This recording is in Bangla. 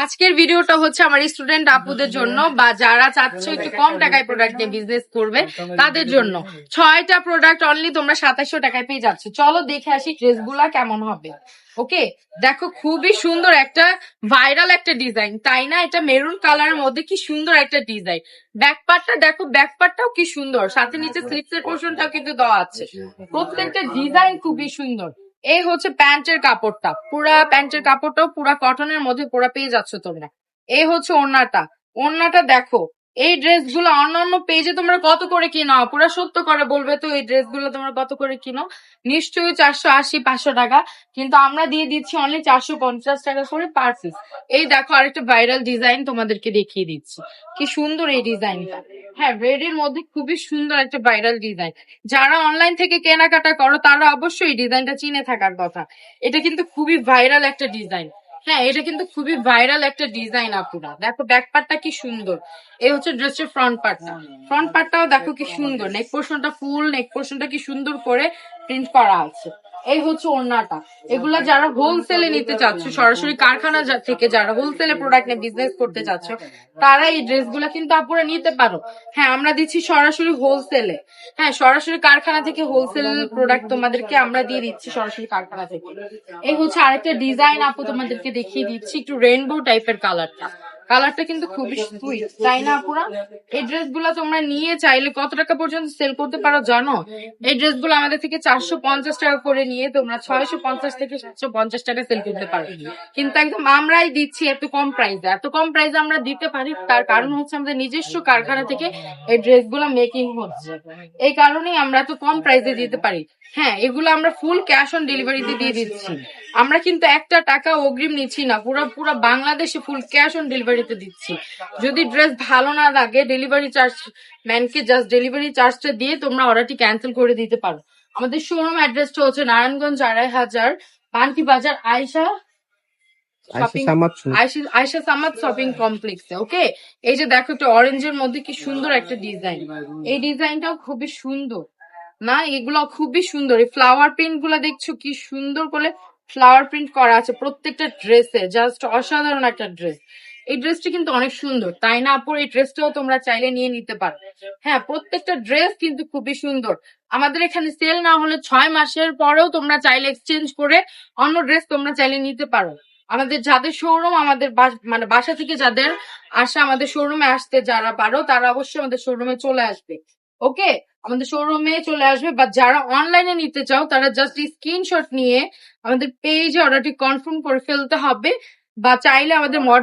আজকের ভিডিওটা হচ্ছে আমার স্টুডেন্ট আপুদের জন্য বা যারা চাচ্ছ একটু কম টাকায় প্রোডাক্ট নিয়ে বিজনেস করবে তাদের জন্য 6টা প্রোডাক্ট অনলি তোমরা 2700 টাকায় পেয়ে যাচ্ছ। চলো দেখে আসি ড্রেসগুলা কেমন হবে। ওকে, দেখো খুবই সুন্দর একটা ভাইরাল একটা ডিজাইন, তাই না? এটা মেরুন কালারের মধ্যে কি সুন্দর একটা ডিজাইন। ব্যাকপার্টটা দেখো, ব্যাকপার্টটাও কি সুন্দর, সাথে নিচে স্লিপসের পোর্শনটাও কিন্তু দেওয়া আছে। প্রত্যেকটা ডিজাইন খুবই সুন্দর। এই হচ্ছে প্যান্টের কাপড়টা, পুরা প্যান্টের কাপড়টাও পুরা কটনের মধ্যে পুরা পেয়ে যাচ্ছ তোমরা। এই হচ্ছে ওড়নাটা, ওড়নাটা দেখো। এই ড্রেসগুলো অন্যান্য পেজে তোমরা কত করে কিনো? পুরা সত্য করে বলবে তো, এই ড্রেসগুলো তোমরা কত করে কিনো? নিশ্চয়ই 480-500 টাকা, কিন্তু আমরা দিয়ে দিচ্ছি অনলি 450 টাকা করে পার পিস। এই দেখো আরেকটা ভাইরাল ডিজাইন তোমাদেরকে দেখিয়ে দিচ্ছি, কি সুন্দর এই ডিজাইনটা। হ্যাঁ, রেড এর মধ্যে খুবই সুন্দর একটা ভাইরাল ডিজাইন। যারা অনলাইন থেকে কেনাকাটা করো তারা অবশ্যই এই ডিজাইনটা চিনে থাকার কথা। এটা কিন্তু খুবই ভাইরাল একটা ডিজাইন। হ্যাঁ, এটা কিন্তু খুবই ভাইরাল একটা ডিজাইন। আপুরা দেখো ব্যাক পার্টটা কি সুন্দর। এই হচ্ছে ড্রেসের ফ্রন্ট পার্টটা, ফ্রন্ট পার্টটাও দেখো কি সুন্দর। নেক পোর্শনটা ফুল নেক পোর্শনটা কি সুন্দর করে প্রিন্ট করা আছে। এই হচ্ছে ওড়নাটা। এগুলা যারা হোলসেলে নিতে চাচ্ছ, সরাসরি কারখানা থেকে যারা হোলসেলে প্রোডাক্ট নিয়ে বিজনেস করতে চাচ্ছ, তারা এই ড্রেসগুলো কিন্তু আপুরা নিতে পারো। হ্যাঁ, আমরা দিচ্ছি সরাসরি হোলসেলে। হ্যাঁ, সরাসরি কারখানা থেকে হোলসেল প্রোডাক্ট তোমাদেরকে আমরা দিয়ে দিচ্ছি সরাসরি কারখানা থেকে। এই হচ্ছে আরেকটা ডিজাইন আপু তোমাদেরকে দেখিয়ে দিচ্ছি, একটু রেইনবো টাইপের কালারটা। কালারটা কিন্তু খুবই সুইট, তাই না আপুরা? এই ড্রেসগুলো তোমরা নিয়ে চাইলে কত টাকা পর্যন্ত সেল করতে পারো জানো? এই ড্রেসগুলো আমাদের থেকে 450 টাকা করে নিয়ে তোমরা 650 থেকে 750 টাকা সেল করতে পারো। কিন্তু একদম আমরাই দিচ্ছি এত কম প্রাইসে। এত কম প্রাইসে আমরা দিতে পারি তার কারণ হচ্ছে আমাদের নিজস্ব কারখানা থেকে এই ড্রেসগুলো মেকিং হচ্ছে, এই কারণেই আমরা এত কম প্রাইসে দিতে পারি। হ্যাঁ, এগুলো আমরা ফুল ক্যাশ অন ডেলিভারিতে দিয়ে দিচ্ছি। আমরা কিন্তু একটা টাকা অগ্রিম নিচ্ছি না, পুরো বাংলাদেশে ফুল ক্যাশ অন ডেলিভারিতে দিচ্ছি। যদি ড্রেস ভালো না লাগে, ডেলিভারি চার্জ ম্যানকে জাস্ট ডেলিভারি চার্জটা দিয়ে তোমরা অর্ডারটি ক্যান্সেল করে দিতে পারো। আমাদের শোরুম অ্যাড্রেসটা হচ্ছে নারায়ণগঞ্জ 2,500 পান্টি বাজার আয়শা সামাদ শপিং কমপ্লেক্সে। ওকে, এই যে দেখো একটা অরেঞ্জের মধ্যে কি সুন্দর একটা ডিজাইন। এই ডিজাইনটাও খুবই সুন্দর না? এগুলো খুবই সুন্দর। এই ফ্লাওয়ার প্রিন্ট গুলা দেখছো কি সুন্দর করে ফ্লাওয়ার প্রিন্ট করা আছে প্রত্যেকটা ড্রেসে, জাস্ট অসাধারণ একটা ড্রেস। এই ড্রেসটা কিন্তু অনেক সুন্দর, তাই না আপু? এই ড্রেসটাও তোমরা চাইলে নিয়ে নিতে পারো। হ্যাঁ, প্রত্যেকটা ড্রেস কিন্তু খুবই সুন্দর। আমাদের এখানে সেল না হলে 6 মাসের পরেও তোমরা চাইলে এক্সচেঞ্জ করে অন্য ড্রেস তোমরা চাইলে নিতে পারো। আমাদের যাদের শোরুম, আমাদের মানে বাসা থেকে যাদের আসা, আমাদের শোরুমে আসতে যারা পারো তারা অবশ্যই আমাদের শোরুমে চলে আসবে। ওকে, আমাদের শোরুমে চলে আসবে। বা যারা অনলাইনে নিতে চাও তারা জাস্ট স্ক্রিনশট নিয়ে আমাদের পেজে অর্ডারটি কনফার্ম করে ফেলতে হবে, বা চাইলে আমাদের